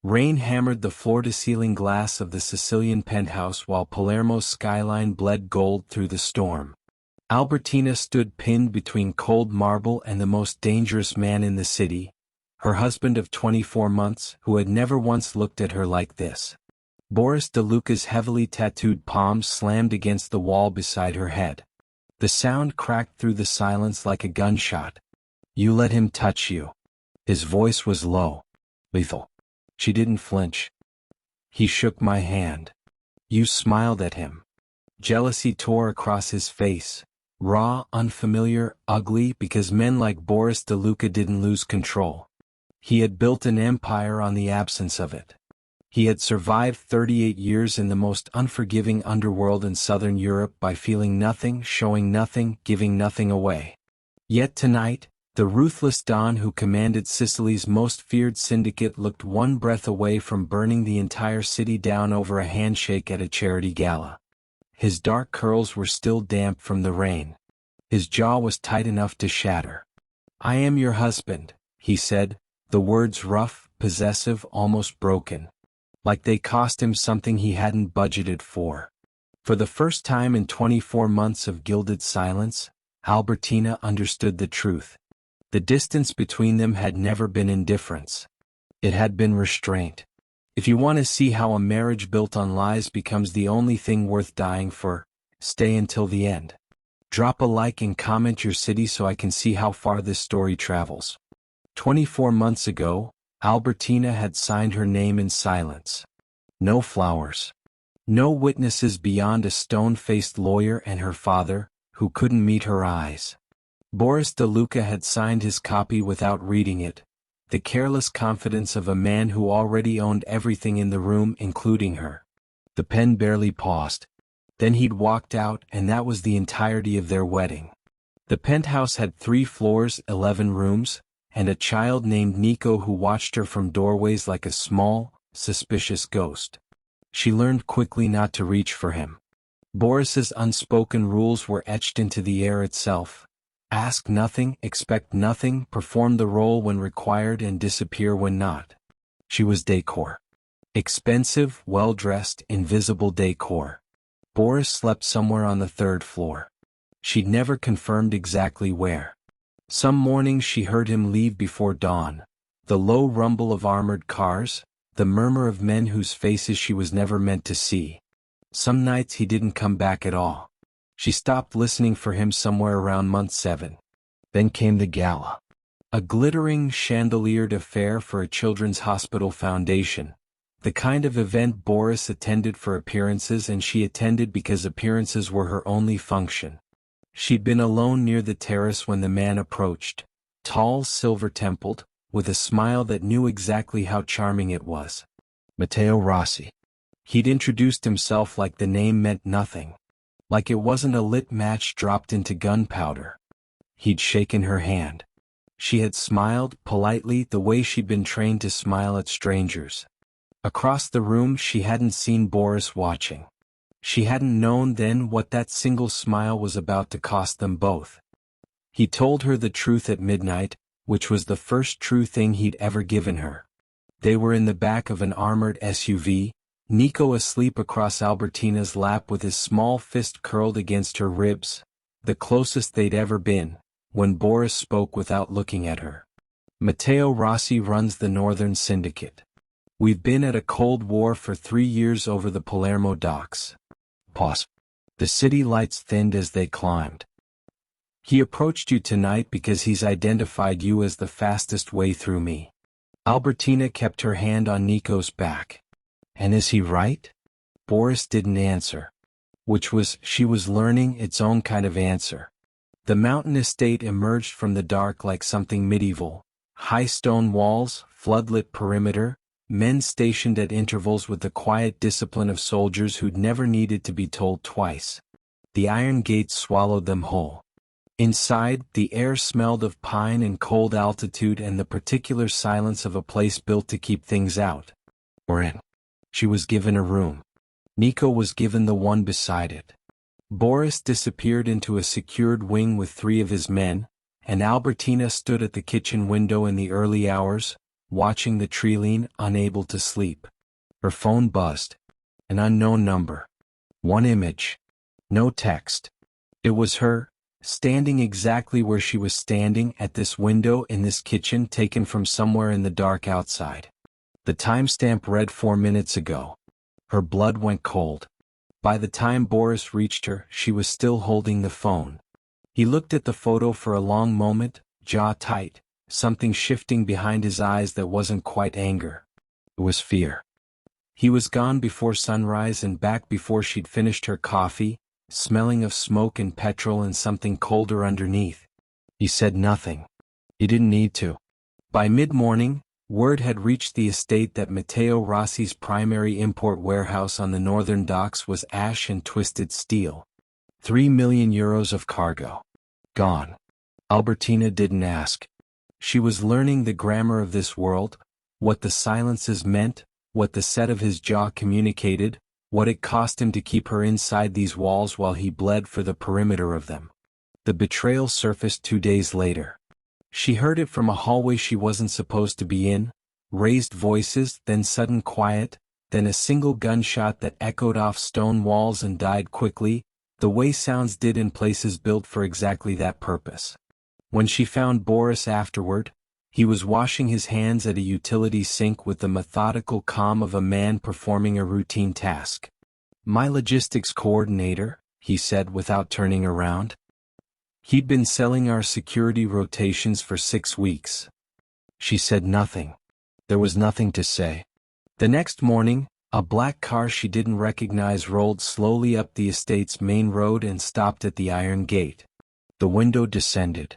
Rain hammered the floor-to-ceiling glass of the Sicilian penthouse while Palermo's skyline bled gold through the storm. Albertina stood pinned between cold marble and the most dangerous man in the city, her husband of 24 months, who had never once looked at her like this. Boris De Luca's heavily tattooed palms slammed against the wall beside her head. The sound cracked through the silence like a gunshot. "You let him touch you." His voice was low, lethal. She didn't flinch. "He shook my hand." "You smiled at him." Jealousy tore across his face, raw, unfamiliar, ugly, because men like Boris De Luca didn't lose control. He had built an empire on the absence of it. He had survived 38 years in the most unforgiving underworld in southern Europe by feeling nothing, showing nothing, giving nothing away. Yet tonight, the ruthless Don who commanded Sicily's most feared syndicate looked one breath away from burning the entire city down over a handshake at a charity gala. His dark curls were still damp from the rain. His jaw was tight enough to shatter. "I am your husband," he said, the words rough, possessive, almost broken. Like they cost him something he hadn't budgeted for. For the first time in 24 months of gilded silence, Albertina understood the truth. The distance between them had never been indifference. It had been restraint. If you want to see how a marriage built on lies becomes the only thing worth dying for, stay until the end. Drop a like and comment your city so I can see how far this story travels. 24 months ago, Albertina had signed her name in silence. No flowers. No witnesses beyond a stone-faced lawyer and her father, who couldn't meet her eyes. Boris De Luca had signed his copy without reading it, the careless confidence of a man who already owned everything in the room, including her. The pen barely paused. Then he'd walked out, and that was the entirety of their wedding. The penthouse had 3 floors, 11 rooms, and a child named Nico who watched her from doorways like a small, suspicious ghost. She learned quickly not to reach for him. Boris's unspoken rules were etched into the air itself. Ask nothing, expect nothing, perform the role when required and disappear when not. She was decor. Expensive, well-dressed, invisible decor. Boris slept somewhere on the 3rd floor. She'd never confirmed exactly where. Some mornings she heard him leave before dawn. The low rumble of armored cars, the murmur of men whose faces she was never meant to see. Some nights he didn't come back at all. She stopped listening for him somewhere around month 7. Then came the gala. A glittering, chandeliered affair for a children's hospital foundation. The kind of event Boris attended for appearances, and she attended because appearances were her only function. She'd been alone near the terrace when the man approached, tall, silver-templed, with a smile that knew exactly how charming it was. Matteo Rossi. He'd introduced himself like the name meant nothing. Like it wasn't a lit match dropped into gunpowder. He'd shaken her hand. She had smiled, politely, the way she'd been trained to smile at strangers. Across the room she hadn't seen Boris watching. She hadn't known then what that single smile was about to cost them both. He told her the truth at midnight, which was the first true thing he'd ever given her. They were in the back of an armored SUV, Nico asleep across Albertina's lap with his small fist curled against her ribs, the closest they'd ever been, when Boris spoke without looking at her. "Matteo Rossi runs the Northern Syndicate. We've been at a cold war for 3 years over the Palermo docks." Pause. The city lights thinned as they climbed. "He approached you tonight because he's identified you as the fastest way through me." Albertina kept her hand on Nico's back. "And is he right?" Boris didn't answer. She was learning its own kind of answer. The mountain estate emerged from the dark like something medieval. High stone walls, floodlit perimeter, men stationed at intervals with the quiet discipline of soldiers who'd never needed to be told twice. The iron gates swallowed them whole. Inside, the air smelled of pine and cold altitude and the particular silence of a place built to keep things out. Or in. She was given a room. Nico was given the one beside it. Boris disappeared into a secured wing with 3 of his men, and Albertina stood at the kitchen window in the early hours, watching the tree, unable to sleep. Her phone buzzed. An unknown number. One image. No text. It was her, standing exactly where she was standing at this window in this kitchen taken from somewhere in the dark outside. The timestamp read 4 minutes ago. Her blood went cold. By the time Boris reached her, she was still holding the phone. He looked at the photo for a long moment, jaw tight, something shifting behind his eyes that wasn't quite anger. It was fear. He was gone before sunrise and back before she'd finished her coffee, smelling of smoke and petrol and something colder underneath. He said nothing. He didn't need to. By mid-morning, word had reached the estate that Matteo Rossi's primary import warehouse on the northern docks was ash and twisted steel. 3 million euros of cargo. Gone. Albertina didn't ask. She was learning the grammar of this world, what the silences meant, what the set of his jaw communicated, what it cost him to keep her inside these walls while he bled for the perimeter of them. The betrayal surfaced 2 days later. She heard it from a hallway she wasn't supposed to be in, raised voices, then sudden quiet, then a single gunshot that echoed off stone walls and died quickly, the way sounds did in places built for exactly that purpose. When she found Boris afterward, he was washing his hands at a utility sink with the methodical calm of a man performing a routine task. "My logistics coordinator," he said without turning around. He'd been selling our security rotations for 6 weeks. She said nothing. There was nothing to say. The next morning, a black car she didn't recognize rolled slowly up the estate's main road and stopped at the iron gate. The window descended.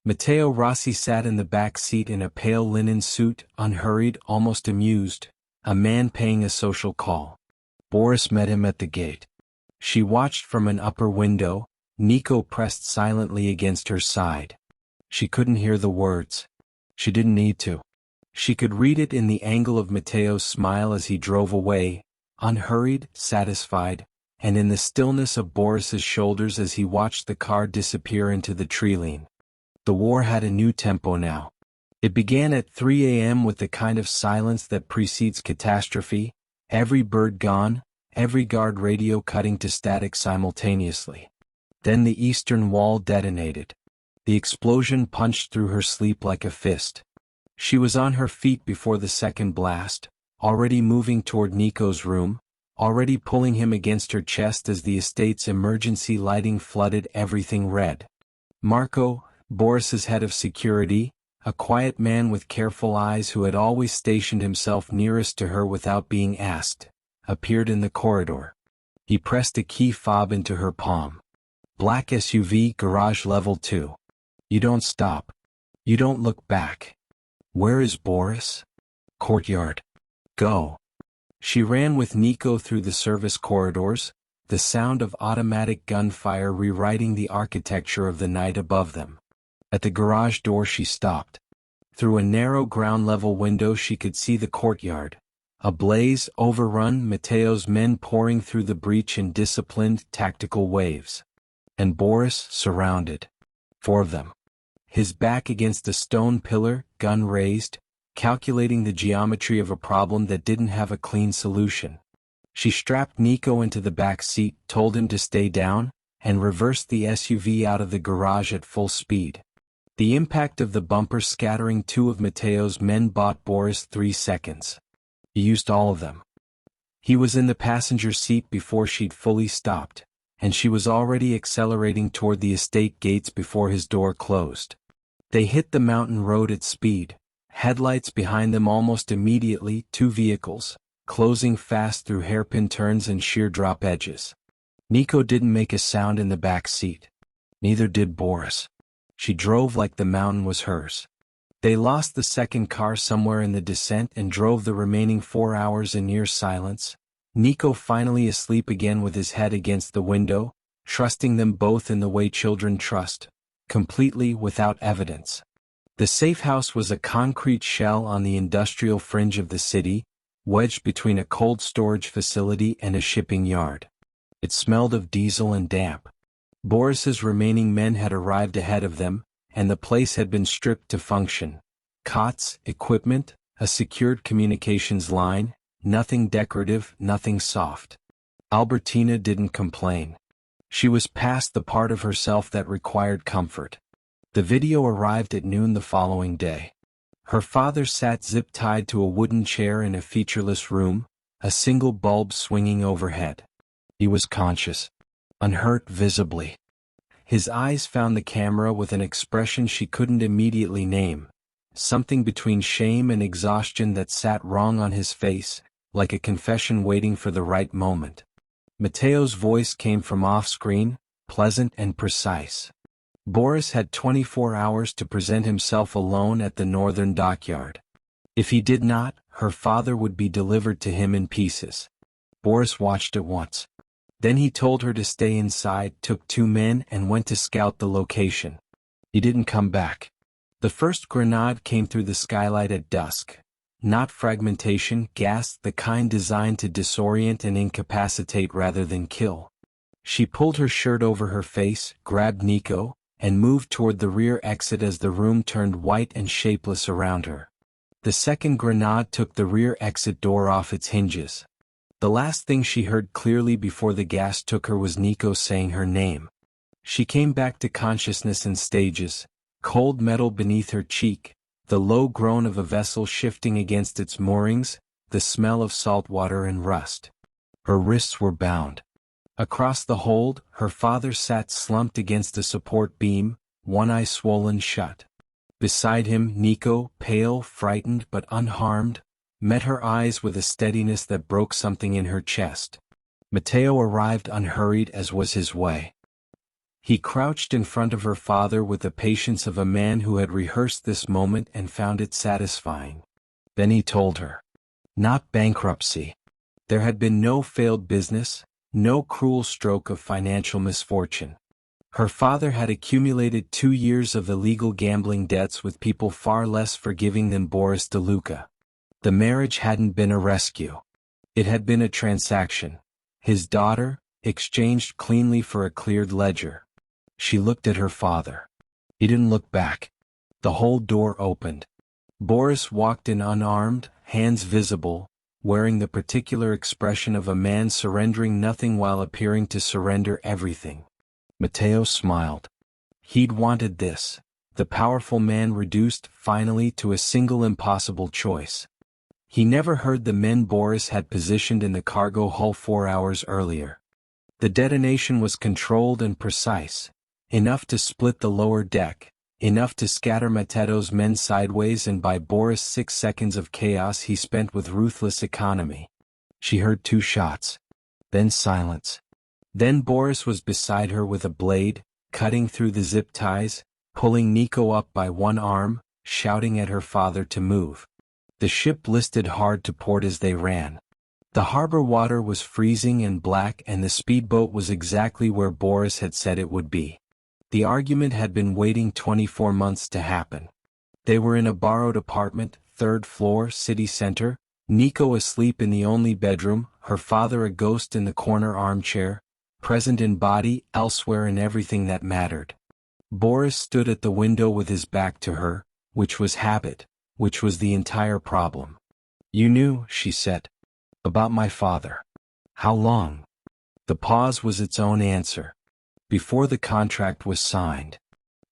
Matteo Rossi sat in the back seat in a pale linen suit, unhurried, almost amused, a man paying a social call. Boris met him at the gate. She watched from an upper window, Nico pressed silently against her side. She couldn't hear the words. She didn't need to. She could read it in the angle of Matteo's smile as he drove away, unhurried, satisfied, and in the stillness of Boris's shoulders as he watched the car disappear into the tree. The war had a new tempo now. It began at 3 a.m. with the kind of silence that precedes catastrophe, every bird gone, every guard radio cutting to static simultaneously. Then the eastern wall detonated. The explosion punched through her sleep like a fist. She was on her feet before the second blast, already moving toward Nico's room, already pulling him against her chest as the estate's emergency lighting flooded everything red. Marco, Boris's head of security, a quiet man with careful eyes who had always stationed himself nearest to her without being asked, appeared in the corridor. He pressed a key fob into her palm. "Black SUV, garage level 2. You don't stop. You don't look back." "Where is Boris?" "Courtyard." "Go." She ran with Nico through the service corridors, the sound of automatic gunfire rewriting the architecture of the night above them. At the garage door she stopped. Through a narrow ground-level window she could see the courtyard. Ablaze, overrun, Matteo's men pouring through the breach in disciplined, tactical waves. And Boris, surrounded. 4 of them. His back against a stone pillar, gun raised, calculating the geometry of a problem that didn't have a clean solution. She strapped Nico into the back seat, told him to stay down, and reversed the SUV out of the garage at full speed. The impact of the bumper scattering 2 of Matteo's men bought Boris 3 seconds. He used all of them. He was in the passenger seat before she'd fully stopped, and she was already accelerating toward the estate gates before his door closed. They hit the mountain road at speed, headlights behind them almost immediately, 2 vehicles, closing fast through hairpin turns and sheer drop edges. Nico didn't make a sound in the back seat. Neither did Boris. She drove like the mountain was hers. They lost the second car somewhere in the descent and drove the remaining 4 hours in near silence, Nico finally asleep again with his head against the window, trusting them both in the way children trust, completely without evidence. The safe house was a concrete shell on the industrial fringe of the city, wedged between a cold storage facility and a shipping yard. It smelled of diesel and damp. Boris's remaining men had arrived ahead of them, and the place had been stripped to function. Cots, equipment, A secured communications line, nothing decorative, nothing soft. Albertina didn't complain. She was past the part of herself that required comfort. The video arrived at noon the following day. Her father sat zip-tied to a wooden chair in a featureless room, a single bulb swinging overhead. He was conscious. Unhurt visibly. His eyes found the camera with an expression she couldn't immediately name, something between shame and exhaustion that sat wrong on his face, like a confession waiting for the right moment. Matteo's voice came from off-screen, pleasant and precise. Boris had 24 hours to present himself alone at the northern dockyard. If he did not, her father would be delivered to him in pieces. Boris watched it once. Then he told her to stay inside, took 2 men and went to scout the location. He didn't come back. The first grenade came through the skylight at dusk. Not fragmentation, gas, the kind designed to disorient and incapacitate rather than kill. She pulled her shirt over her face, grabbed Nico, and moved toward the rear exit as the room turned white and shapeless around her. The second grenade took the rear exit door off its hinges. The last thing she heard clearly before the gas took her was Nico saying her name. She came back to consciousness in stages, cold metal beneath her cheek, the low groan of a vessel shifting against its moorings, the smell of salt water and rust. Her wrists were bound. Across the hold, her father sat slumped against a support beam, one eye swollen shut. Beside him, Nico, pale, frightened but unharmed, met her eyes with a steadiness that broke something in her chest. Matteo arrived unhurried as was his way. He crouched in front of her father with the patience of a man who had rehearsed this moment and found it satisfying. Then he told her. Not bankruptcy. There had been no failed business, no cruel stroke of financial misfortune. Her father had accumulated 2 years of illegal gambling debts with people far less forgiving than Boris De Luca. The marriage hadn't been a rescue. It had been a transaction. His daughter, exchanged cleanly for a cleared ledger. She looked at her father. He didn't look back. The whole door opened. Boris walked in unarmed, hands visible, wearing the particular expression of a man surrendering nothing while appearing to surrender everything. Matteo smiled. He'd wanted this. The powerful man reduced, finally, to a single impossible choice. He never heard the men Boris had positioned in the cargo hull 4 hours earlier. The detonation was controlled and precise, enough to split the lower deck, enough to scatter Matteo's men sideways, and by Boris' 6 seconds of chaos he spent with ruthless economy. She heard 2 shots. Then silence. Then Boris was beside her with a blade, cutting through the zip ties, pulling Nico up by one arm, shouting at her father to move. The ship listed hard to port as they ran. The harbor water was freezing and black, and the speedboat was exactly where Boris had said it would be. The argument had been waiting 24 months to happen. They were in a borrowed apartment, 3rd floor, city center, Nico asleep in the only bedroom, her father a ghost in the corner armchair, present in body, elsewhere in everything that mattered. Boris stood at the window with his back to her, which was habit, which was the entire problem. You knew, she said. About my father. How long? The pause was its own answer. Before the contract was signed.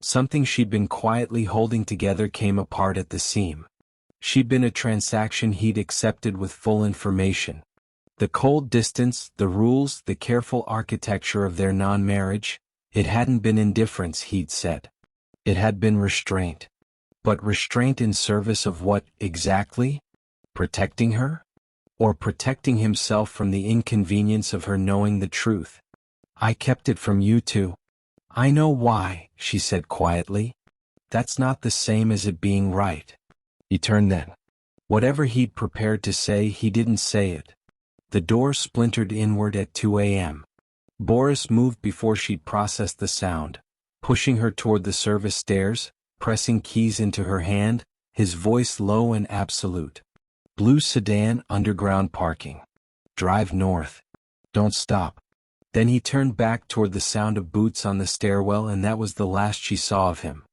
Something she'd been quietly holding together came apart at the seam. She'd been a transaction he'd accepted with full information. The cold distance, the rules, the careful architecture of their non-marriage, it hadn't been indifference, he'd said. It had been restraint. But restraint in service of what, exactly? Protecting her? Or protecting himself from the inconvenience of her knowing the truth? I kept it from you two. I know why, she said quietly. That's not the same as it being right. He turned then. Whatever he'd prepared to say, he didn't say it. The door splintered inward at 2 a.m. Boris moved before she'd processed the sound, pushing her toward the service stairs, pressing keys into her hand, his voice low and absolute. Blue sedan, underground parking. Drive north. Don't stop. Then he turned back toward the sound of boots on the stairwell, and that was the last she saw of him.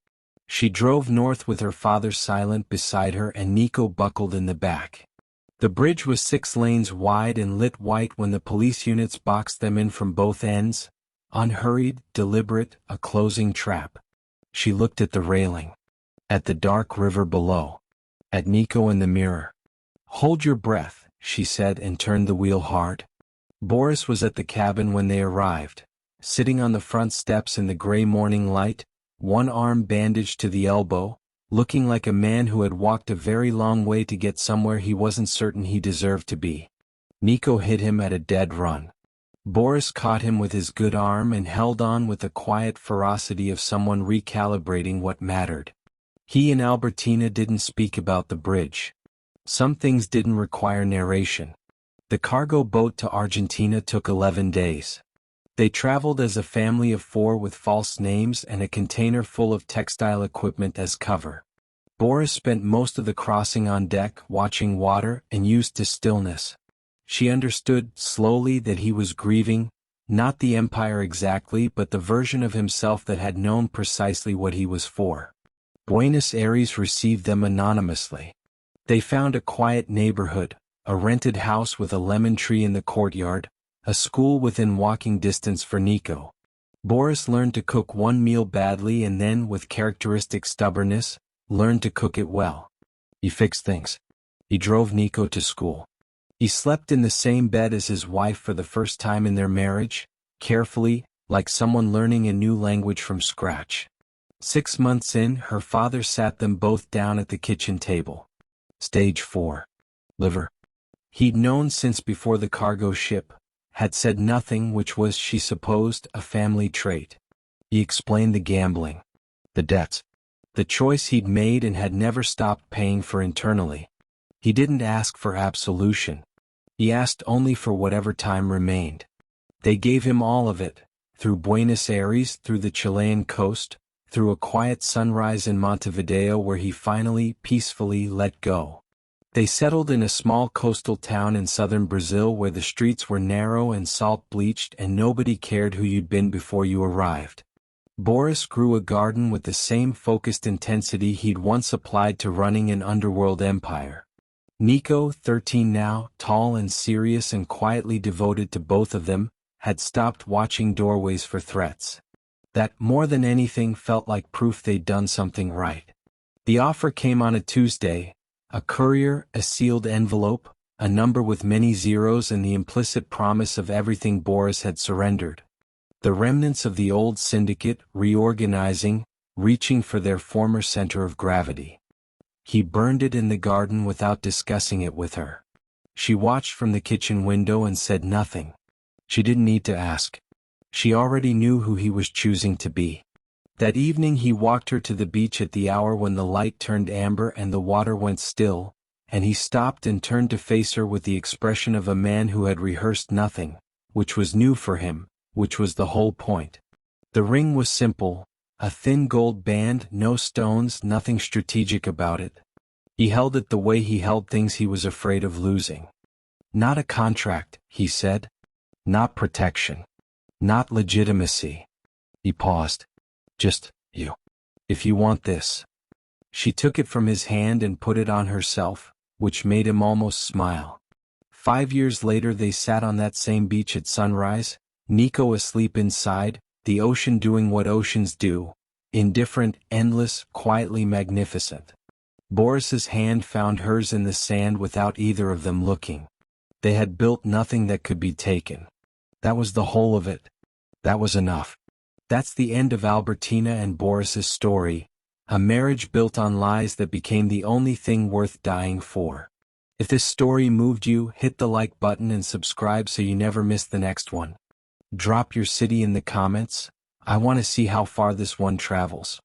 She drove north with her father silent beside her and Nico buckled in the back. The bridge was 6 lanes wide and lit white when the police units boxed them in from both ends. Unhurried, deliberate, a closing trap. She looked at the railing. At the dark river below. At Nico in the mirror. "Hold your breath," she said and turned the wheel hard. Boris was at the cabin when they arrived, sitting on the front steps in the gray morning light, one arm bandaged to the elbow, looking like a man who had walked a very long way to get somewhere he wasn't certain he deserved to be. Nico hit him at a dead run. Boris caught him with his good arm and held on with the quiet ferocity of someone recalibrating what mattered. He and Albertina didn't speak about the bridge. Some things didn't require narration. The cargo boat to Argentina took 11 days. They traveled as a family of 4 with false names and a container full of textile equipment as cover. Boris spent most of the crossing on deck watching water and used to stillness. She understood slowly that he was grieving, not the empire exactly but the version of himself that had known precisely what he was for. Buenos Aires received them anonymously. They found a quiet neighborhood, a rented house with a lemon tree in the courtyard, a school within walking distance for Nico. Boris learned to cook one meal badly and then, with characteristic stubbornness, learned to cook it well. He fixed things. He drove Nico to school. He slept in the same bed as his wife for the first time in their marriage, carefully, like someone learning a new language from scratch. 6 months in, her father sat them both down at the kitchen table. Stage 4. Liver. He'd known since before the cargo ship, had said nothing, which was, she supposed, a family trait. He explained the gambling, the debts, the choice he'd made and had never stopped paying for internally. He didn't ask for absolution. He asked only for whatever time remained. They gave him all of it, through Buenos Aires, through the Chilean coast, through a quiet sunrise in Montevideo where he finally, peacefully let go. They settled in a small coastal town in southern Brazil where the streets were narrow and salt-bleached and nobody cared who you'd been before you arrived. Boris grew a garden with the same focused intensity he'd once applied to running an underworld empire. Nico, 13 now, tall and serious and quietly devoted to both of them, had stopped watching doorways for threats. That, more than anything, felt like proof they'd done something right. The offer came on a Tuesday. A courier, a sealed envelope, a number with many zeros and the implicit promise of everything Boris had surrendered. The remnants of the old syndicate, reorganizing, reaching for their former center of gravity. He burned it in the garden without discussing it with her. She watched from the kitchen window and said nothing. She didn't need to ask. She already knew who he was choosing to be. That evening he walked her to the beach at the hour when the light turned amber and the water went still, and he stopped and turned to face her with the expression of a man who had rehearsed nothing, which was new for him, which was the whole point. The ring was simple, a thin gold band, no stones, nothing strategic about it. He held it the way he held things he was afraid of losing. Not a contract, he said. Not protection. Not legitimacy. He paused. Just, you. If you want this. She took it from his hand and put it on herself, which made him almost smile. 5 years later they sat on that same beach at sunrise, Nico asleep inside, the ocean doing what oceans do, indifferent, endless, quietly magnificent. Boris's hand found hers in the sand without either of them looking. They had built nothing that could be taken. That was the whole of it. That was enough. That's the end of Albertina and Boris's story, a marriage built on lies that became the only thing worth dying for. If this story moved you, hit the like button and subscribe so you never miss the next one. Drop your city in the comments. I want to see how far this one travels.